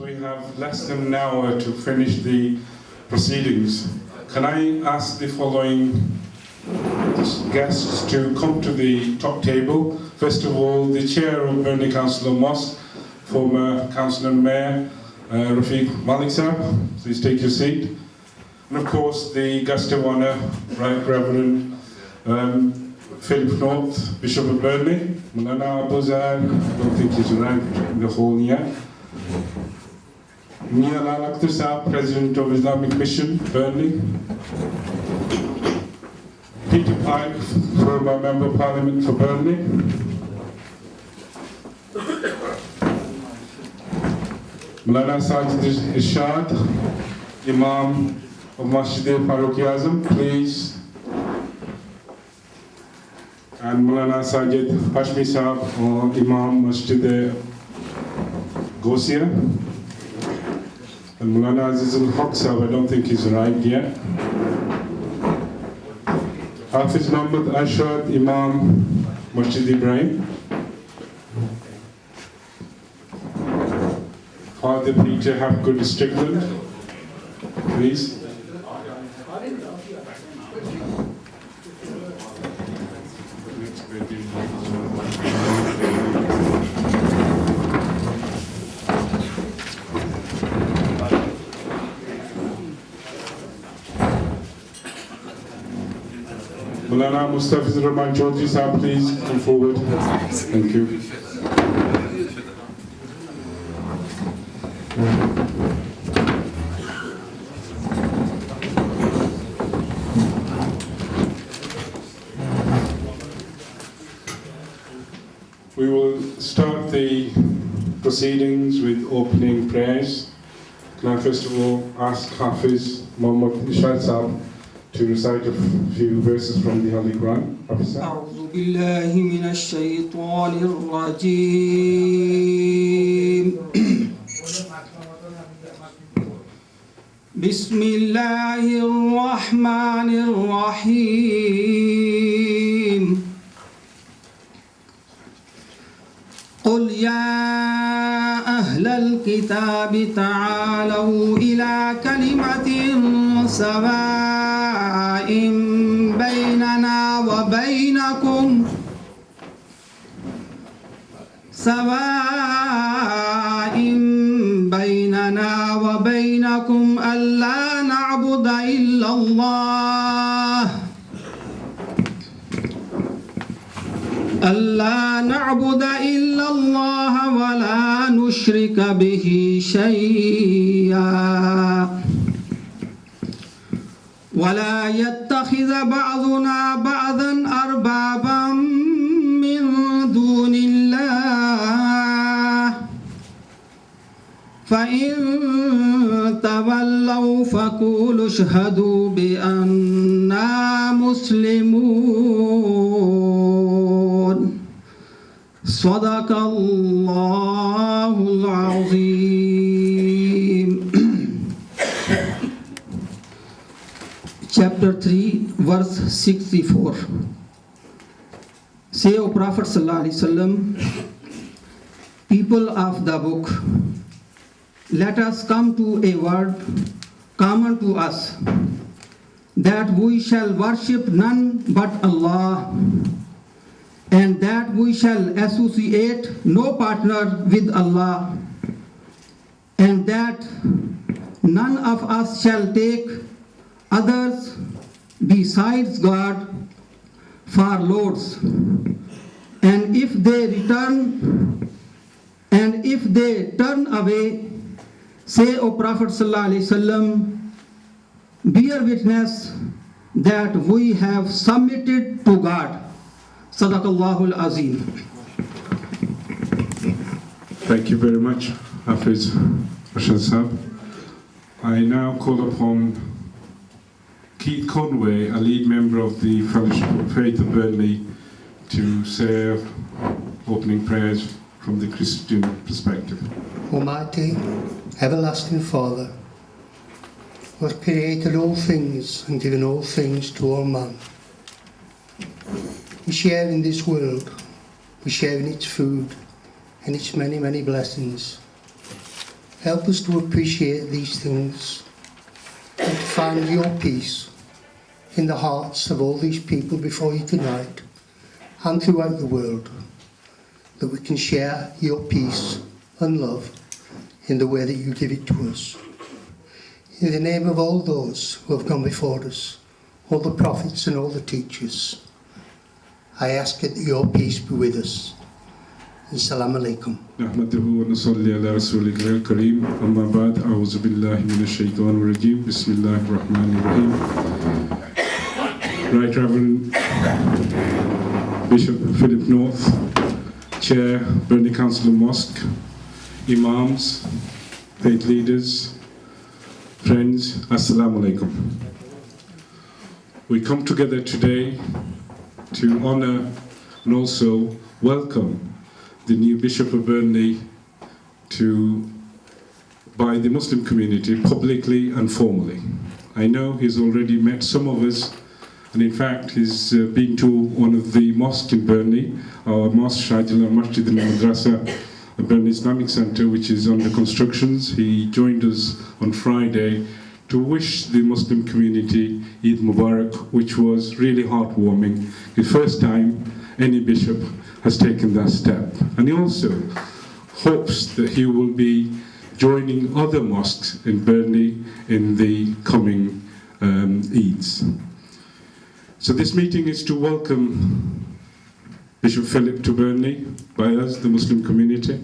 we have less than an hour to finish the proceedings. Can I ask the following guests to come to the top table? First of all, the chair of Burnley Council Mosque, former Councillor and Mayor, Rafiq Malik Sahab, please take your seat. And of course, the guest of honour, Right Reverend Philip North, Bishop of Burnley, Mulana Abuzar, I don't think he's arrived in the hall yet. Mia Lal Akhtar Sahab, President of Islamic Mission, Burnley. Peter Pike, former Member of Parliament for Burnley. Mulana Sajid Ishad, Imam of Masjid Farooq Azam, please. And Mulana Sajid Hashmi Sahab, or Imam Masjid Gosia. And Mulana Azizul Haq Sahab, I don't think he's arrived yet. Hafiz Muhammad Ashad, Imam Masjid Ibrahim. Father Peter Hapgood Strickland, please. Mulana Mustafiz Rahman Chaudhry Sahab, please come forward. Thank you. We will start the proceedings with opening prayers. Can I first of all ask Hafiz Muhammad Ishad Sahab to recite a few verses from the Holy Quran. أعوذ بالله من الشيطان الرجيم. بسم الله الرحمن الرحيم. قل يا أهل الكتاب تعالوا إلى كلمة سواء بيننا وبينكم ألا نعبد إلا الله ولا نشرك به شيئا ولا يتخذ بعضنا بعضا أربابا من دون الله فإن تولوا فقولوا اشهدوا بأننا مسلمون صدق الله العظيم. Chapter 3, verse 64. Say, O Prophet Sallallahu Alaihi Wasallam, people of the book, let us come to a word common to us, that we shall worship none but Allah, and that we shall associate no partner with Allah, and that none of us shall take others besides God for lords, and if they turn away, say, O Prophet Sallallahu Alaihi Wasallam, bear witness that we have submitted to God. Sadaqallahul Azim. Thank you very much, Hafiz Rashad Sahab. I now call upon Keith Conway, a lead member of the Fellowship of Faith of Burnley, to say opening prayers from the Christian perspective. Almighty, everlasting Father, who has created all things and given all things to all man. We share in this world, we share in its food and its many, many blessings. Help us to appreciate these things and to find your peace in the hearts of all these people before you tonight and throughout the world, that we can share your peace and love in the way that you give it to us. In the name of all those who have gone before us, all the prophets and all the teachers, I ask that your peace be with us. Assalamu alaikum. نحمده ونصلي على رسوله الكريم أما بعد أعوذ بالله من الشيطان الرجيم بسم الله الرحمن الرحيم. Right Reverend Bishop Philip North, Chair, Burnley Council Mosque, Imams, faith leaders, friends, Assalamu alaikum. We come together today to honour and also welcome the new Bishop of Burnley by the Muslim community publicly and formally. I know he's already met some of us, and in fact he's been to one of the mosques in Burnley, our mosque Shahidullah Masjid al-Madrasa, Burnley Islamic Centre, which is under constructions. He joined us on Friday to wish the Muslim community Eid Mubarak, which was really heartwarming. The first time any bishop has taken that step. And he also hopes that he will be joining other mosques in Burnley in the coming Eids. So this meeting is to welcome Bishop Philip to Burnley by us, the Muslim community,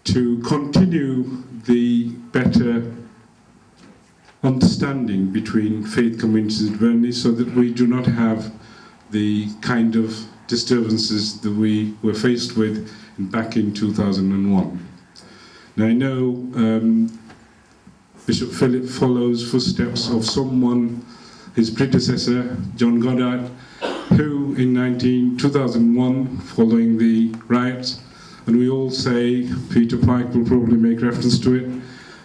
to continue the better understanding between faith communities in Burnley so that we do not have the kind of disturbances that we were faced with back in 2001. Now I know Bishop Philip follows footsteps of someone, his predecessor, John Goddard, who in 2001, following the riots, and we all say, Peter Pike will probably make reference to it,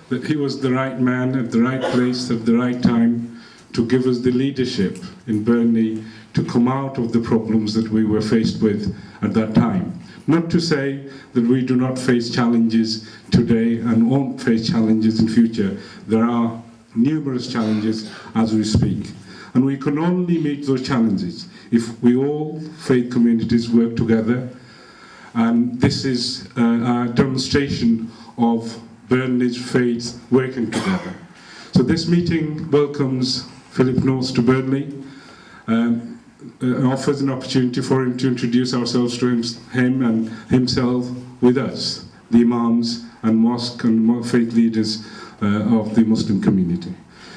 that he was the right man at the right place at the right time to give us the leadership in Burnley to come out of the problems that we were faced with at that time. Not to say that we do not face challenges today and won't face challenges in future. There are numerous challenges as we speak. And we can only meet those challenges if we all faith communities work together. And this is a demonstration of Burnley's faith working together. So this meeting welcomes Philip North to Burnley. Offers an opportunity for him to introduce ourselves to him and himself with us, the Imams and mosque and faith leaders of the Muslim community.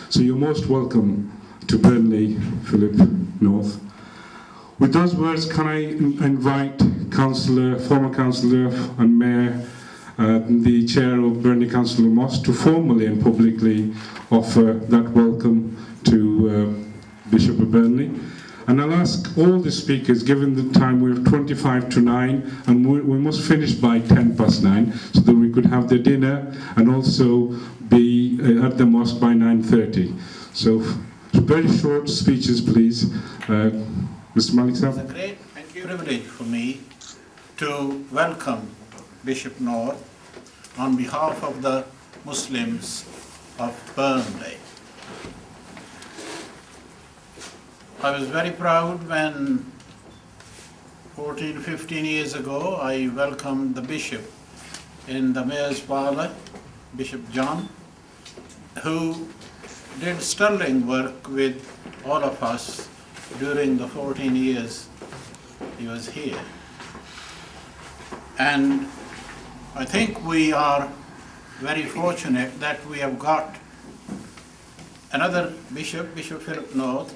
So you're most welcome to Burnley, Philip North. With those words, can I invite former councillor and mayor, the chair of Burnley Council Mosque, to formally and publicly offer that welcome to Bishop of Burnley. And I'll ask all the speakers, given the time we have 25 to 9, and we must finish by 10 past 9, so that we could have the dinner and also be at the mosque by 9:30. So very short speeches, please. Mr. Malik Sahab. It's a great privilege for me to welcome Bishop North on behalf of the Muslims of Burnley. I was very proud when 15 years ago I welcomed the bishop in the mayor's parlour, Bishop John, who did sterling work with all of us during the 14 years he was here. And I think we are very fortunate that we have got another bishop, Bishop Philip North,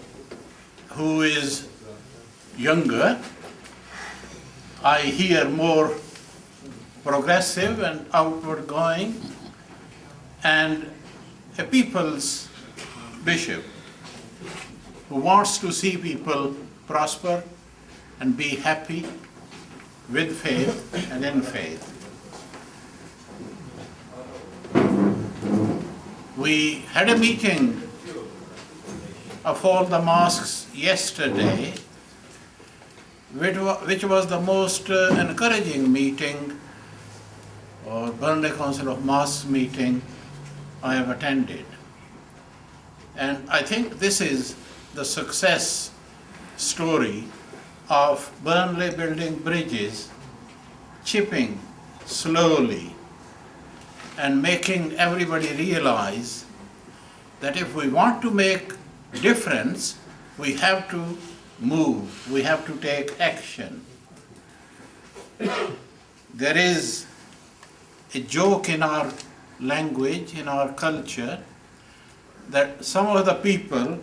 who is younger, I hear more progressive and outward going, and a people's bishop who wants to see people prosper and be happy with faith and in faith. We had a meeting of all the mosques yesterday, which was the most encouraging meeting or Burnley Council of Mosques meeting I have attended. And I think this is the success story of Burnley building bridges, chipping slowly and making everybody realize that if we want to make difference, we have to move, we have to take action. There is a joke in our language, in our culture, that some of the people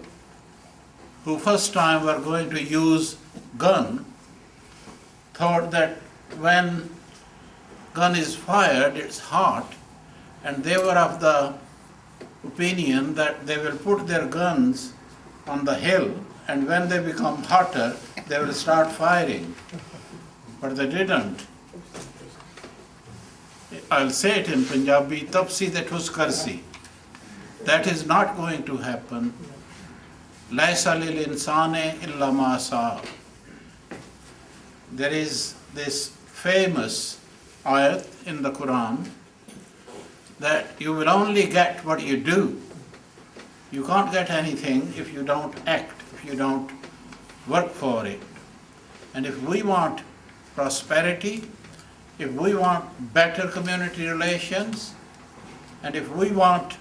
who first time were going to use gun thought that when gun is fired, it's hot, and they were of the opinion that they will put their guns on the hill, and when they become hotter, they will start firing. But they didn't. I'll say it in Punjabi, tapsi de thus karsi. That is not going to happen. Laisa lil insane illa ma saa. There is this famous ayat in the Quran that you will only get what you do. You can't get anything if you don't act, if you don't work for it. And if we want prosperity, if we want better community relations, and if we want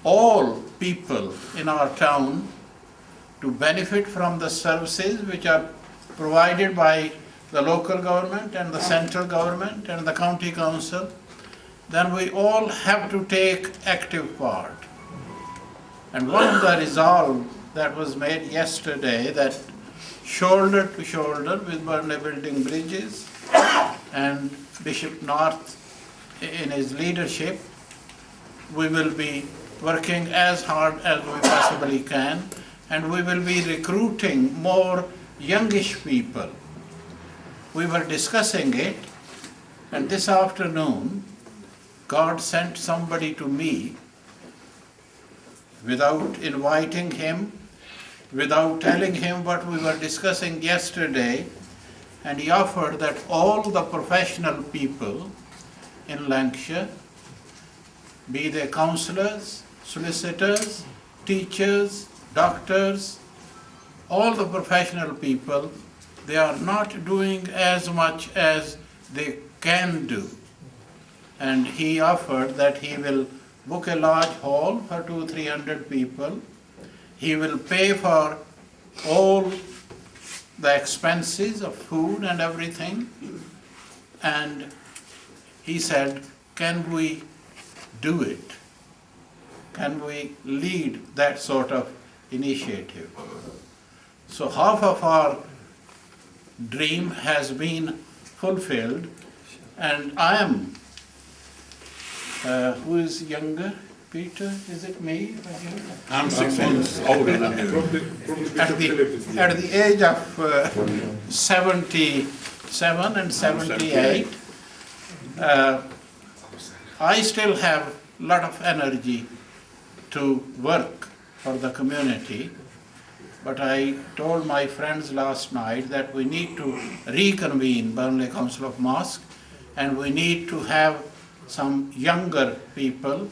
all people in our town to benefit from the services which are provided by the local government and the central government and the county council, then we all have to take active part. And one of the resolve that was made yesterday, that shoulder to shoulder with Burnley Building Bridges and Bishop North in his leadership, we will be working as hard as we possibly can, and we will be recruiting more youngish people. We were discussing it, and this afternoon God sent somebody to me without inviting him, without telling him what we were discussing yesterday, and he offered that all the professional people in Lancashire, be they counsellors, solicitors, teachers, doctors, all the professional people, they are not doing as much as they can do. And he offered that he will book a large hall for 200-300 people. He will pay for all the expenses of food and everything. And he said, can we do it? Can we lead that sort of initiative? So half of our dream has been fulfilled, and I am, who is younger? Peter, is it me? I'm 6 months older than you. At the age of 77 and 78, I still have a lot of energy to work for the community. But I told my friends last night that we need to reconvene Burnley Council of Mosques, and we need to have some younger people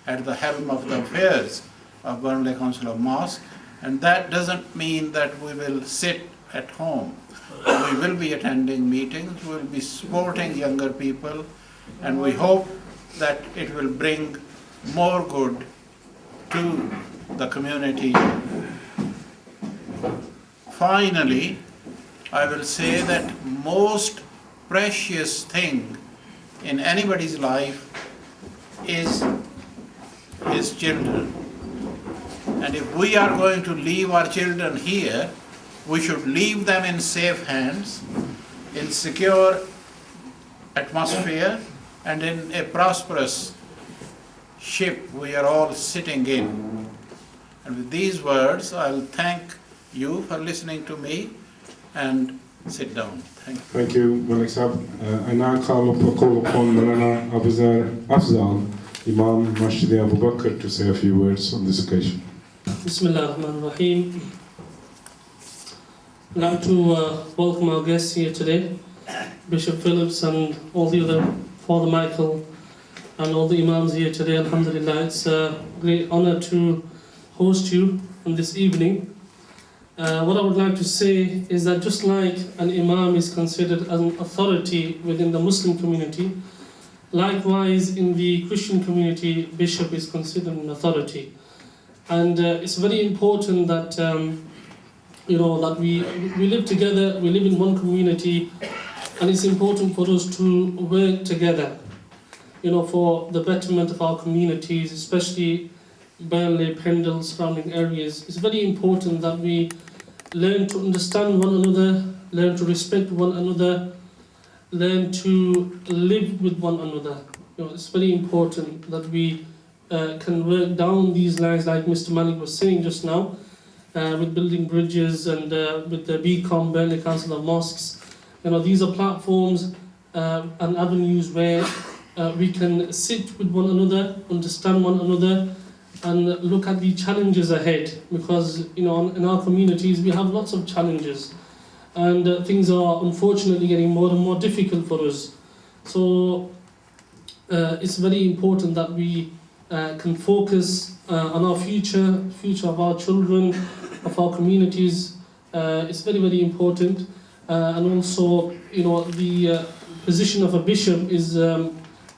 at the helm of the affairs of Burnley Council of Mosques. And that doesn't mean that we will sit at home. We will be attending meetings, we will be supporting younger people, and we hope that it will bring more good to the community. Finally, I will say that most precious thing in anybody's life is his children. And if we are going to leave our children here, we should leave them in safe hands, in secure atmosphere, and in a prosperous ship we are all sitting in. And with these words, I'll thank you for listening to me and sit down. Thank you. Thank you, Malik Sahab. I now call upon Malana Abuzar Afzal, Imam Masjid Abu Bakr, to say a few words on this occasion. Bismillah ar-Rahman ar-Rahim. I'd like to welcome our guests here today, Bishop Phillips and all the other Father Michael, and all the Imams here today. Alhamdulillah, it's a great honor to host you on this evening. What I would like to say is that just like an Imam is considered as an authority within the Muslim community, likewise in the Christian community, Bishop is considered an authority. And it's very important that that we live together, we live in one community, and it's important for us to work together, for the betterment of our communities, especially Burnley, Pendle, surrounding areas. It's very important that we learn to understand one another, learn to respect one another, learn to live with one another. It's very important that we can work down these lines, like Mr. Malik was saying just now, with building bridges and with the BCOM, Burnley Council of Mosques. These are platforms and avenues where we can sit with one another, understand one another, and look at the challenges ahead. Because in our communities we have lots of challenges, and things are unfortunately getting more and more difficult for us. So it's very important that we can focus on our future of our children, of our communities. It's very, very important. And also, the position of a bishop is a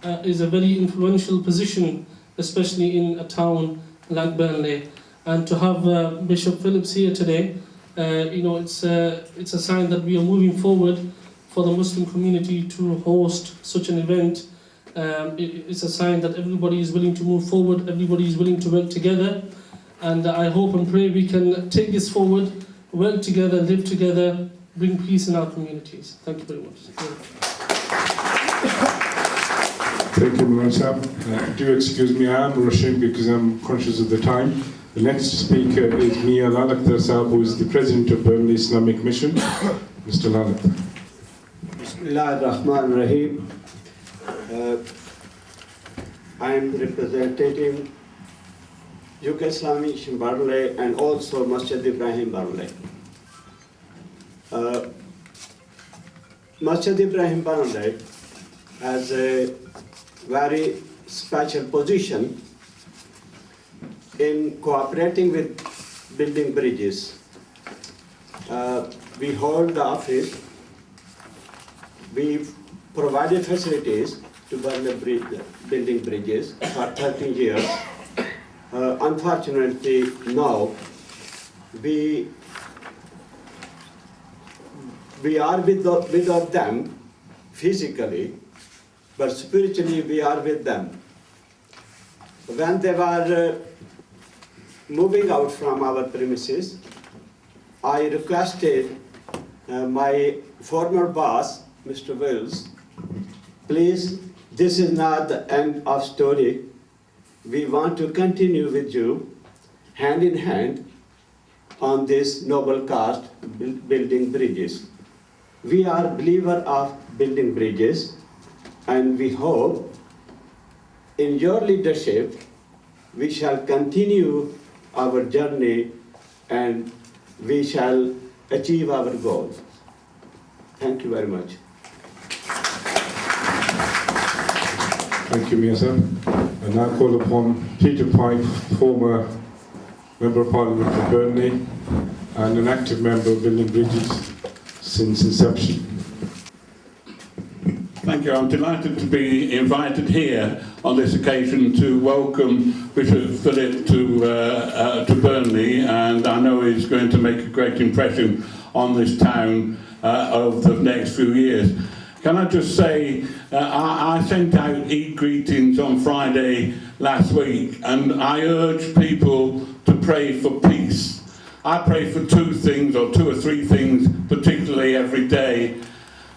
very influential position, especially in a town like Burnley. And to have Bishop Phillips here today, it's a sign that we are moving forward for the Muslim community to host such an event. It's a sign that everybody is willing to move forward, everybody is willing to work together. And I hope and pray we can take this forward, work together, live together, bring peace in our communities. Thank you very much. Thank you, Mullah. Do excuse me, I am rushing because I'm conscious of the time. The next speaker is Mia Lalakhtar Sahab, who is the president of Burnley Islamic Mission. Mr. Lalakhtar. Bismillah ar-Rahman ar-Rahim. I am representing UK Islamic Mission Burnley and also Masjid Ibrahim Burnley. Masjid Ibrahim Burnley has a very special position in cooperating with building bridges. We hold the office, we provided facilities to building bridges for 13 years. Unfortunately, now we are without them physically, but spiritually we are with them. When they were moving out from our premises, I requested my former boss, Mr. Wills, please, this is not the end of story. We want to continue with you, hand in hand, on this noble cause, building bridges. We are believers of building bridges, and we hope in your leadership we shall continue our journey and we shall achieve our goals. Thank you very much. Thank you, Mia sir. And now call upon Peter Pipe, former Member of Parliament for Burnley and an active member of Building Bridges since inception. Thank you. I'm delighted to be invited here on this occasion to welcome Bishop Philip to Burnley, and I know he's going to make a great impression on this town over the next few years. Can I just say, I sent out e-greetings on Friday last week, and I urge people to pray for peace. I pray for two or three things, particularly every day.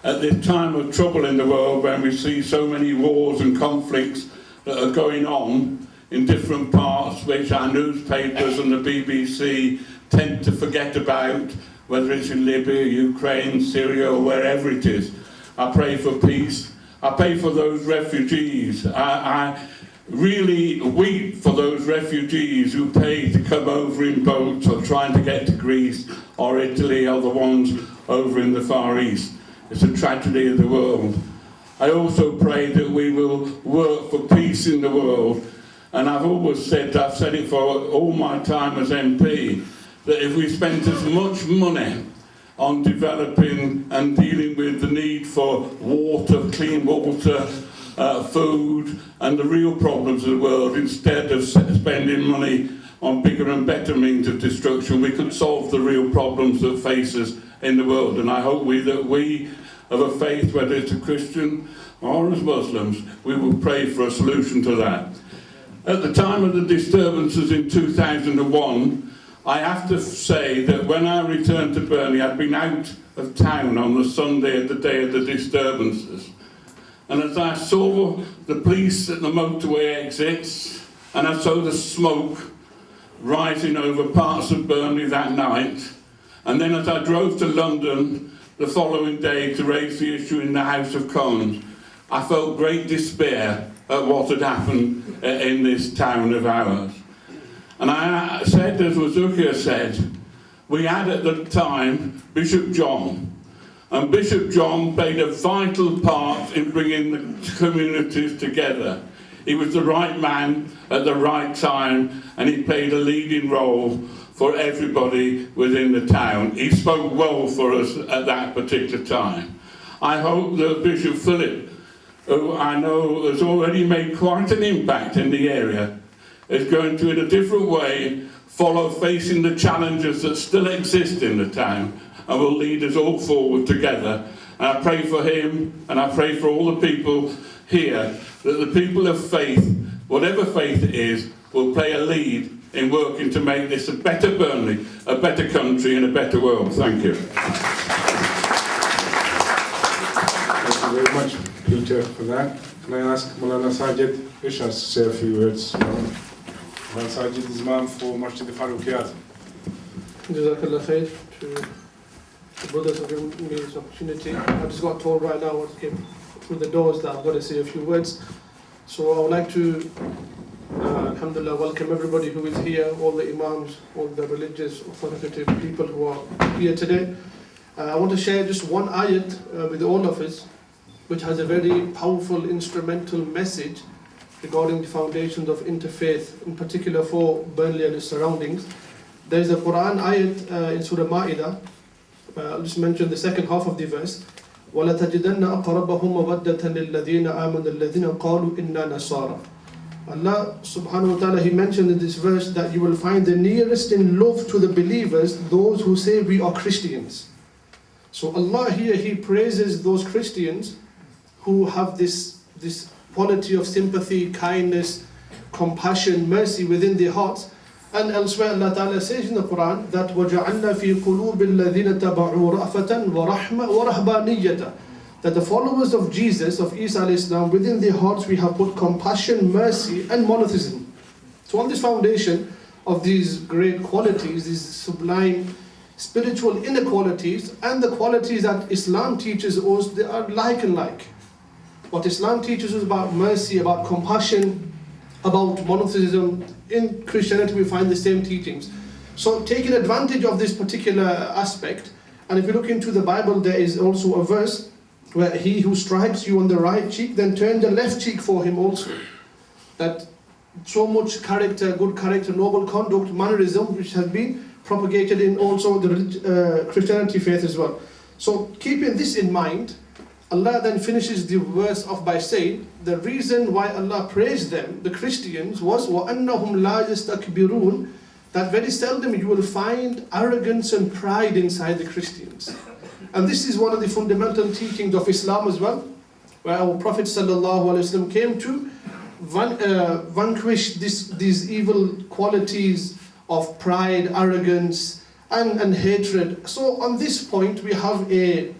At this time of trouble in the world, when we see so many wars and conflicts that are going on in different parts, which our newspapers and the BBC tend to forget about, whether it's in Libya, Ukraine, Syria, or wherever it is. I pray for peace. I pray for those refugees. I really weep for those refugees who pay to come over in boats or trying to get to Greece or Italy or the ones over in the Far East. It's a tragedy of the world. I also pray that we will work for peace in the world. And I've always said, I've said it for all my time as MP, that if we spent as much money on developing and dealing with the need for water, clean water, food, and the real problems of the world, instead of spending money on bigger and better means of destruction, we could solve the real problems that face us in the world. And I hope that we of a faith, whether it's a Christian or as Muslims, we will pray for a solution to that. At the time of the disturbances in 2001, I have to say that when I returned to Burnley, I'd been out of town on the Sunday of the day of the disturbances. And as I saw the police at the motorway exits, and I saw the smoke rising over parts of Burnley that night, and then as I drove to London the following day to raise the issue in the House of Commons, I felt great despair at what had happened in this town of ours. And I said, as Wazukia said, we had at the time Bishop John. And Bishop John played a vital part in bringing the communities together. He was the right man at the right time, and he played a leading role for everybody within the town. He spoke well for us at that particular time. I hope that Bishop Philip, who I know has already made quite an impact in the area, is going to, in a different way, follow facing the challenges that still exist in the town and will lead us all forward together. And I pray for him, and I pray for all the people here, that the people of faith, whatever faith it is, will play a lead in working to make this a better Burnley, a better country and a better world. Thank you. Thank you very much, Peter, for that. Can I ask Maulana Sajid Ishas to say a few words? Maulana Sajid is Imam for Masjid al-Faruqiyat. Jazakallah khair to the brothers for giving me this opportunity. I just got told right now what came through the doors that I've got to say a few words. So I would like to, alhamdulillah, welcome everybody who is here, all the imams, all the religious authoritative people who are here today. I want to share just one ayat with all of us, which has a very powerful instrumental message regarding the foundations of interfaith, in particular for Burnley and its surroundings. There is a Quran ayat in Surah Ma'idah. I'll just mention the second half of the verse. وَلَتَجِدَنَّ أَقْرَبَهُمْ مَوَدَّةً لِلَّذِينَ آمَنُوا الَّذِينَ قَالُوا إِنَّا نَصَارَى. Allah subhanahu wa ta'ala, He mentioned in this verse that you will find the nearest in love to the believers those who say we are Christians. So Allah here, He praises those Christians who have this quality of sympathy, kindness, compassion, mercy within their hearts. And elsewhere Allah Ta'ala says in the Quran that وَجَعَلْنَا فِي قُلُوبِ الَّذِينَ تَبَعُوا رَأْفَةً وَرَحْمَةً وَرَهْبَانِيَّةً. That the followers of Jesus, of Isa alayhi salam, within their hearts we have put compassion, mercy and monotheism. So on this foundation of these great qualities, these sublime spiritual inequalities and the qualities that Islam teaches us, they are like and like. What Islam teaches us about mercy, about compassion, about monotheism, in Christianity we find the same teachings. So taking advantage of this particular aspect, and if you look into the Bible, there is also a verse where he who strikes you on the right cheek, then turn the left cheek for him also. That so much character, good character, noble conduct, mannerism, which has been propagated in also the Christianity faith as well. So keeping this in mind, Allah then finishes the verse off by saying, the reason why Allah praised them, the Christians, was وَأَنَّهُمْ لَا يَسْتَكْبِرُونَ, that very seldom you will find arrogance and pride inside the Christians. And this is one of the fundamental teachings of Islam as well, where our Prophet ﷺ came to vanquish these evil qualities of pride, arrogance, and hatred. So on this point we have a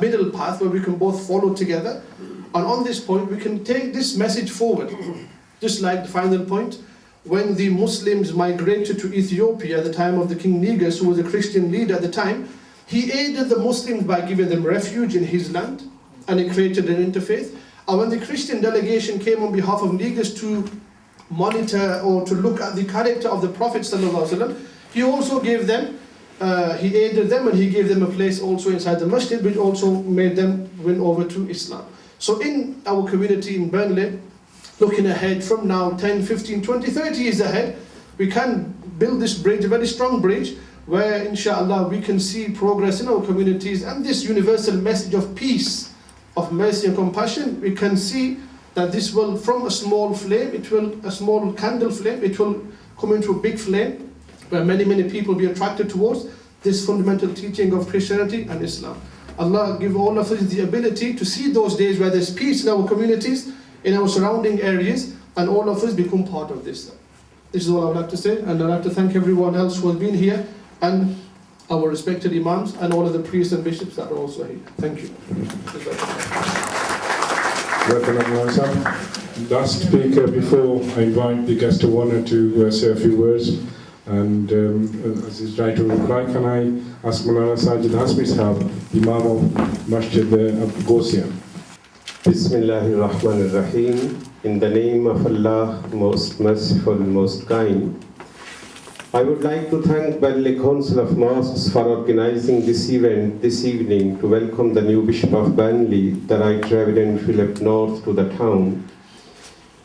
middle path where we can both follow together, and on this point we can take this message forward. Just like the final point, when the Muslims migrated to Ethiopia at the time of the King Negus, who was a Christian leader at the time, he aided the Muslims by giving them refuge in his land, and he created an interfaith. And when the Christian delegation came on behalf of Negus to monitor or to look at the character of the Prophet ﷺ, he also gave them, he aided them, and he gave them a place also inside the masjid, which also made them win over to Islam. So in our community in Burnley, looking ahead from now 10, 15, 20, 30 years ahead, we can build this bridge, a very strong bridge, where inshallah we can see progress in our communities, and this universal message of peace, of mercy and compassion, we can see that this will, from a small flame, a small candle flame, it will come into a big flame, where many, many people will be attracted towards this fundamental teaching of Christianity and Islam. Allah give all of us the ability to see those days where there's peace in our communities, in our surrounding areas, and all of us become part of this. This is all I would like to say, and I'd like to thank everyone else who has been here, and our respected imams, and all of the priests and bishops that are also here. Thank you. Welcome everyone, sir. Last speaker before I invite the guest of honour to say a few words, and as he's trying to reply, can I ask Maulana Sajid Hasmi Sahab, Imam of Masjid Ghosia. Bismillahir Rahmanir Rahim. In the name of Allah, most merciful, most kind. I would like to thank Burnley Council of Mosques for organizing this event this evening to welcome the new Bishop of Burnley, the Right Reverend Philip North, to the town.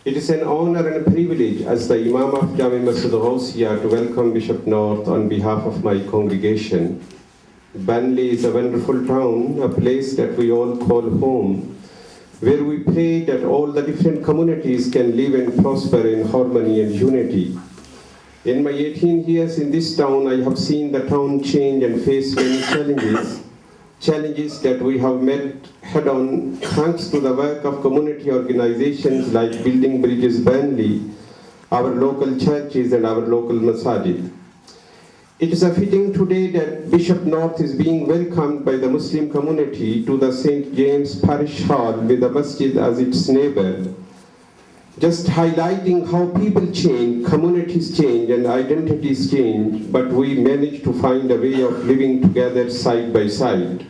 It is an honor and a privilege as the Imam of Jami Masjid Ghosia to welcome Bishop North on behalf of my congregation. Burnley is a wonderful town, a place that we all call home, where we pray that all the different communities can live and prosper in harmony and unity. In my 18 years in this town, I have seen the town change and face many challenges that we have met head-on thanks to the work of community organizations like Building Bridges Burnley, our local churches and our local masajid. It is a fitting today that Bishop North is being welcomed by the Muslim community to the St. James Parish Hall with the masjid as its neighbor, just highlighting how people change, communities change and identities change, but we manage to find a way of living together side by side.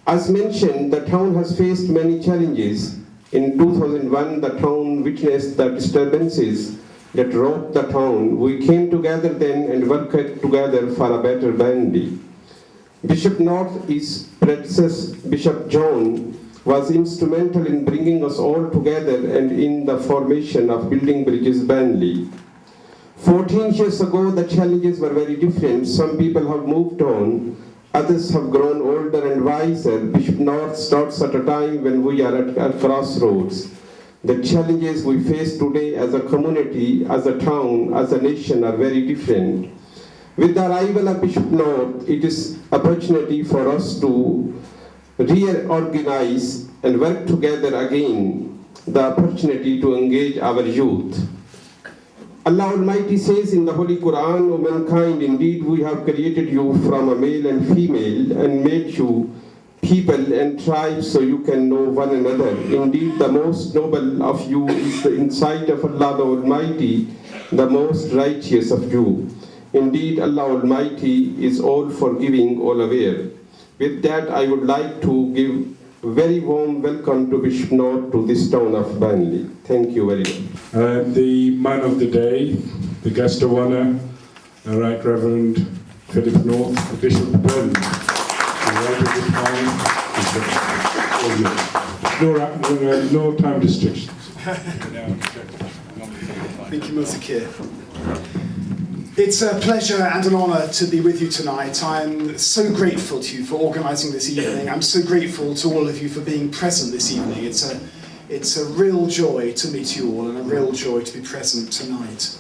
As mentioned, the town has faced many challenges. In 2001, the town witnessed the disturbances that rocked the town. We came together then and worked together for a better Burnley. Bishop North, his predecessor, Bishop John, was instrumental in bringing us all together and in the formation of Building Bridges Burnley. 14 years ago, the challenges were very different. Some people have moved on, others have grown older and wiser. Bishop North starts at a time when we are at a crossroads. The challenges we face today as a community, as a town, as a nation are very different. With the arrival of Bishop North, it is an opportunity for us to reorganize and work together again, the opportunity to engage our youth. Allah Almighty says in the Holy Quran, O mankind, indeed we have created you from a male and female and made you people and tribes so you can know one another. Indeed, the most noble of you is in sight of Allah the Almighty, the most righteous of you. Indeed, Allah Almighty is all forgiving, all aware. With that, I would like to give a very warm welcome to Bishop North to this town of Burnley. Thank you very much. The man of the day, the guest of honour, the Right Reverend Philip North, the Bishop of Burnley. No time restrictions. Thank you, Muzakir. It's a pleasure and an honour to be with you tonight. I'm so grateful to you for organising this evening. I'm so grateful to all of you for being present this evening. It's a real joy to meet you all and a real joy to be present tonight.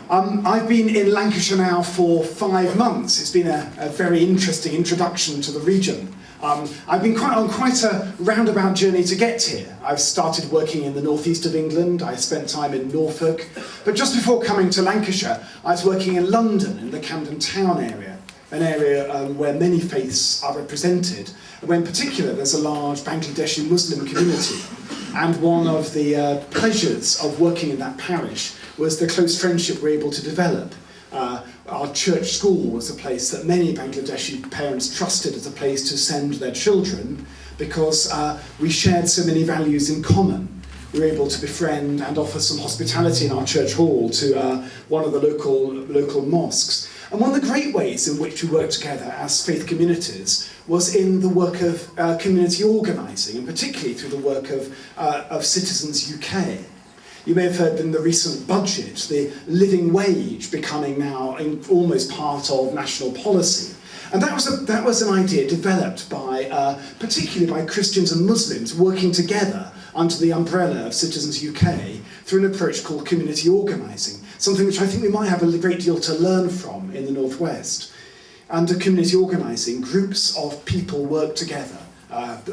I've been in Lancashire now for 5 months. It's been a very interesting introduction to the region. I've been on quite a roundabout journey to get here. I've started working in the northeast of England. I spent time in Norfolk. But just before coming to Lancashire, I was working in London, in the Camden Town area, an area where many faiths are represented, where in particular there's a large Bangladeshi Muslim community. And one of the pleasures of working in that parish was the close friendship we're able to develop. Our church school was a place that many Bangladeshi parents trusted as a place to send their children because we shared so many values in common. We were able to befriend and offer some hospitality in our church hall to one of the local mosques. And one of the great ways in which we work together as faith communities was in the work of community organising, and particularly through the work of Citizens UK. You may have heard in the recent budget the living wage becoming now almost part of national policy. And that was an idea developed by, particularly by Christians and Muslims working together under the umbrella of Citizens UK through an approach called community organising, something which I think we might have a great deal to learn from in the Northwest. Under community organising, groups of people work together,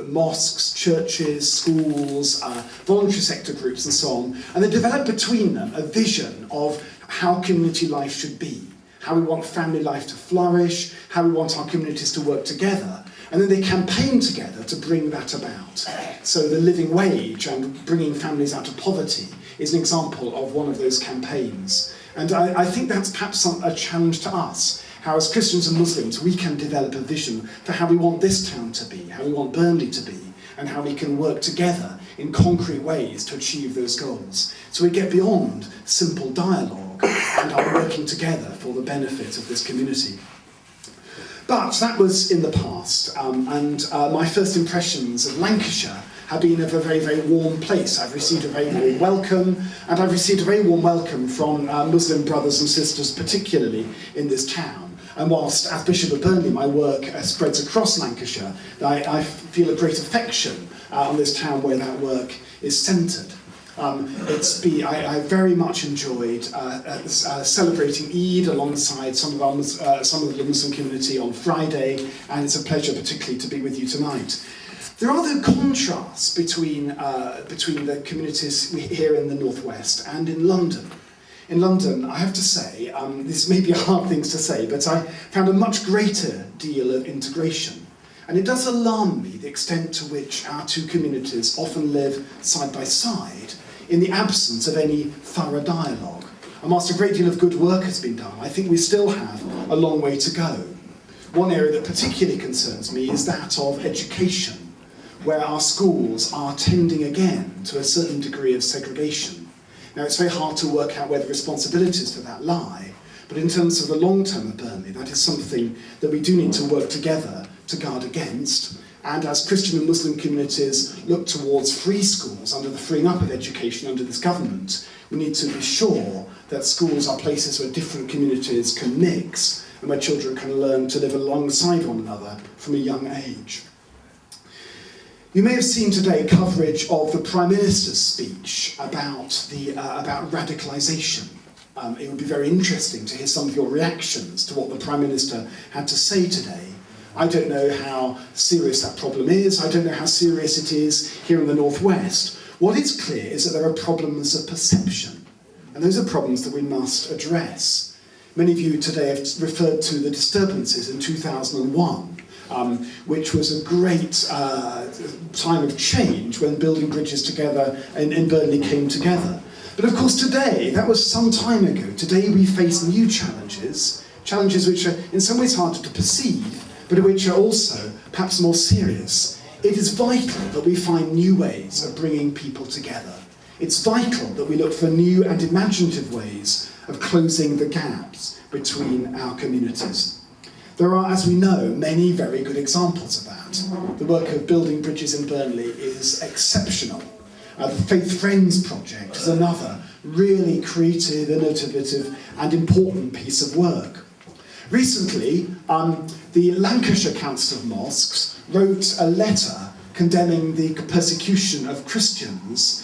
mosques, churches, schools, voluntary sector groups and so on, and they develop between them a vision of how community life should be, how we want family life to flourish, how we want our communities to work together, and then they campaign together to bring that about. So the living wage and bringing families out of poverty is an example of one of those campaigns. And I think that's perhaps a challenge to us, how as Christians and Muslims we can develop a vision for how we want this town to be, how we want Burnley to be, and how we can work together in concrete ways to achieve those goals. So we get beyond simple dialogue and are working together for the benefit of this community. But that was in the past, and my first impressions of Lancashire have been of a very, very warm place. I've received a very warm welcome, and I've received a very warm welcome from Muslim brothers and sisters, particularly in this town. And whilst as Bishop of Burnley my work spreads across Lancashire, I feel a great affection on this town where that work is centred. I very much enjoyed celebrating Eid alongside some of the Muslim community on Friday, and it's a pleasure particularly to be with you tonight. There are the contrasts between the communities here in the Northwest and in London. In London, I have to say, this may be a hard thing to say, but I found a much greater deal of integration. And it does alarm me the extent to which our two communities often live side by side in the absence of any thorough dialogue. And whilst a great deal of good work has been done, I think we still have a long way to go. One area that particularly concerns me is that of education, where our schools are tending again to a certain degree of segregation. Now, it's very hard to work out where the responsibilities for that lie, but in terms of the long term of Burnley, that is something that we do need to work together to guard against. And as Christian and Muslim communities look towards free schools under the freeing up of education under this government, we need to be sure that schools are places where different communities can mix and where children can learn to live alongside one another from a young age. You may have seen today coverage of the Prime Minister's speech about radicalisation. It would be very interesting to hear some of your reactions to what the Prime Minister had to say today. I don't know how serious that problem is. I don't know how serious it is here in the Northwest. What is clear is that there are problems of perception, and those are problems that we must address. Many of you today have referred to the disturbances in 2001. Which was a great time of change when building bridges together in Burnley came together. But of course today, that was some time ago. Today we face new challenges which are in some ways harder to perceive, but which are also perhaps more serious. It is vital that we find new ways of bringing people together. It's vital that we look for new and imaginative ways of closing the gaps between our communities. There are, as we know, many very good examples of that. The work of building bridges in Burnley is exceptional. The Faith Friends project is another really creative, innovative and important piece of work. Recently, the Lancashire Council of Mosques wrote a letter condemning the persecution of Christians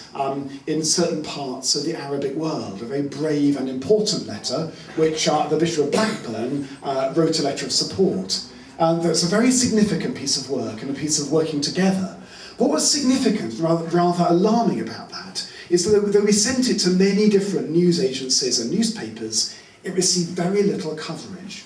in certain parts of the Arabic world. A very brave and important letter, which the Bishop of Blackburn wrote a letter of support. That's a very significant piece of work and a piece of working together. What was significant, rather alarming about that, is that though we sent it to many different news agencies and newspapers, it received very little coverage.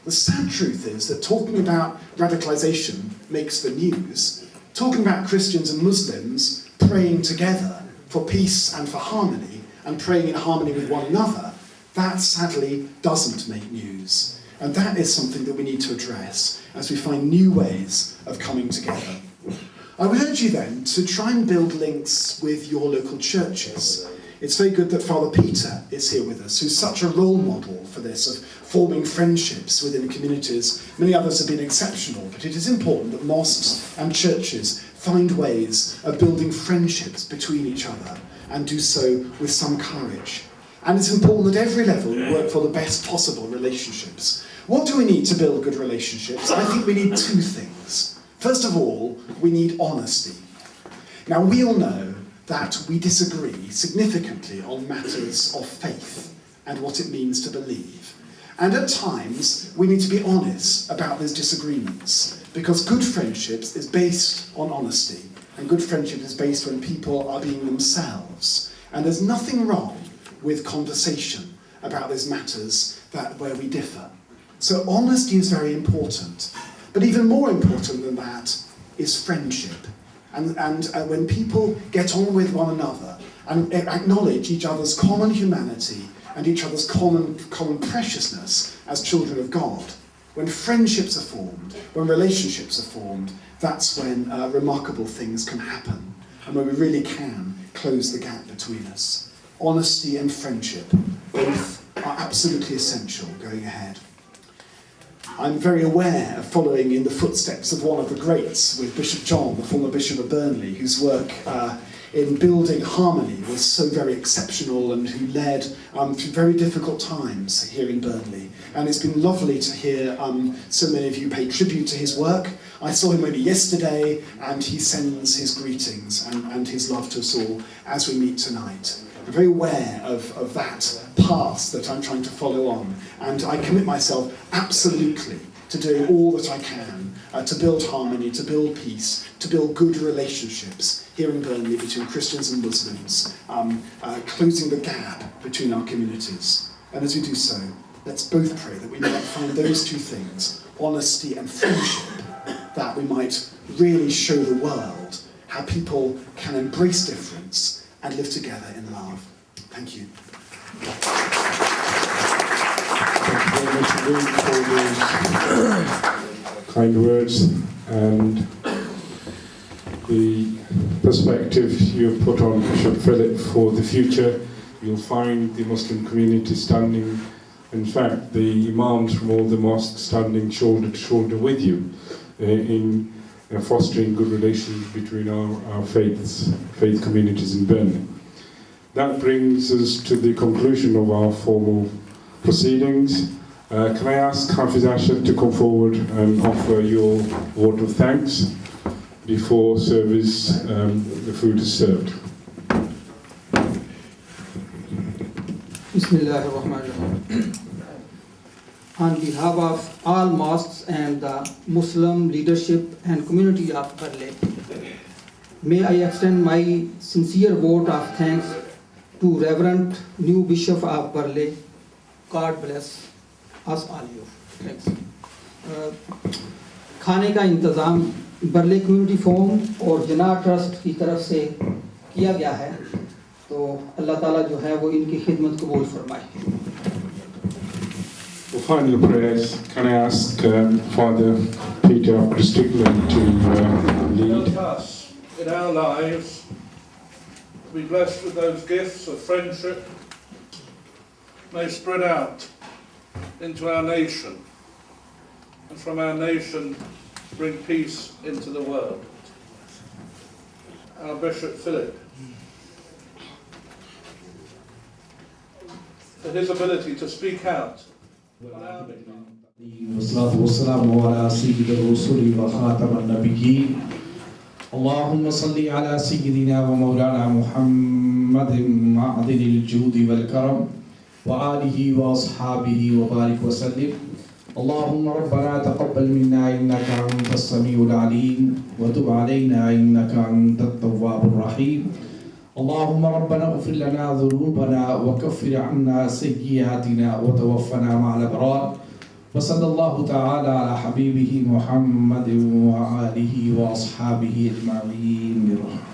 The sad truth is that talking about radicalisation makes the news. Talking about Christians and Muslims praying together for peace and for harmony, and praying in harmony with one another, that sadly doesn't make news. And that is something that we need to address as we find new ways of coming together. I would urge you then to try and build links with your local churches. It's very good that Father Peter is here with us, who's such a role model for this, of forming friendships within communities. Many others have been exceptional, but it is important that mosques and churches find ways of building friendships between each other and do so with some courage. And it's important at every level we work for the best possible relationships. What do we need to build good relationships? I think we need two things. First of all, we need honesty. Now, we all know that we disagree significantly on matters of faith and what it means to believe. And at times, we need to be honest about those disagreements, because good friendships is based on honesty, and good friendship is based when people are being themselves. And there's nothing wrong with conversation about those matters where we differ. So honesty is very important. But even more important than that is friendship. And when people get on with one another and acknowledge each other's common humanity and each other's common preciousness as children of God, when friendships are formed, when relationships are formed, that's when remarkable things can happen, and when we really can close the gap between us. Honesty and friendship, both are absolutely essential going ahead. I'm very aware of following in the footsteps of one of the greats, with Bishop John, the former Bishop of Burnley, whose work in building harmony was so very exceptional, and who led through very difficult times here in Burnley. And it's been lovely to hear so many of you pay tribute to his work. I saw him only yesterday, and he sends his greetings and his love to us all as we meet tonight. I'm very aware of that path that I'm trying to follow on, and I commit myself absolutely to doing all that I can to build harmony, to build peace, to build good relationships here in Burnley between Christians and Muslims, closing the gap between our communities. And as we do so, let's both pray that we might find those two things, honesty and friendship, that we might really show the world how people can embrace difference and live together in love. Thank you. Thank you very much indeed for those kind words and the perspective you've put on Bishop Philip for the future. You'll find the Muslim community standing, in fact, the imams from all the mosques standing shoulder to shoulder with you in fostering good relations between our faith communities in Burnley. That brings us to the conclusion of our formal proceedings. Can I ask Hafiz Ashad to come forward and offer your vote of thanks before service, the food is served. Bismillahirrahmanirrahim. On behalf of all mosques and the Muslim leadership and community of Burnley, may I extend my sincere vote of thanks to Reverend new Bishop of Burnley. God bless us all you. Thanks. खाने का इंतज़ाम बर्ले community forum और जिन्ना trust की तरफ से किया गया है, तो अल्लाह ताला जो है वो इनकी खिदमत कबूल फरमाए. For final prayers, can I ask Father Peter of Christigland to lead? Help us in our lives to be blessed with those gifts of friendship, may spread out into our nation, and from our nation bring peace into the world. Our Bishop Philip, for his ability to speak out. والصلاة والسلام على سيد الرسل وخاتم النبيين اللهم صل على سيدنا ومولانا محمد معدن الجود والكرم وآله وأصحابه وبارك وسلم اللهم ربنا تقبل منا إنك أنت السميع العليم وتب علينا إنك أنت التواب الرحيم اللهم ربنا اغفر لنا ذنوبنا وكفر عنا سيئاتنا وتوفنا مع الأبرار وصلى الله تعالى على حبيبه محمد وآله وأصحابه أجمعين برحمته.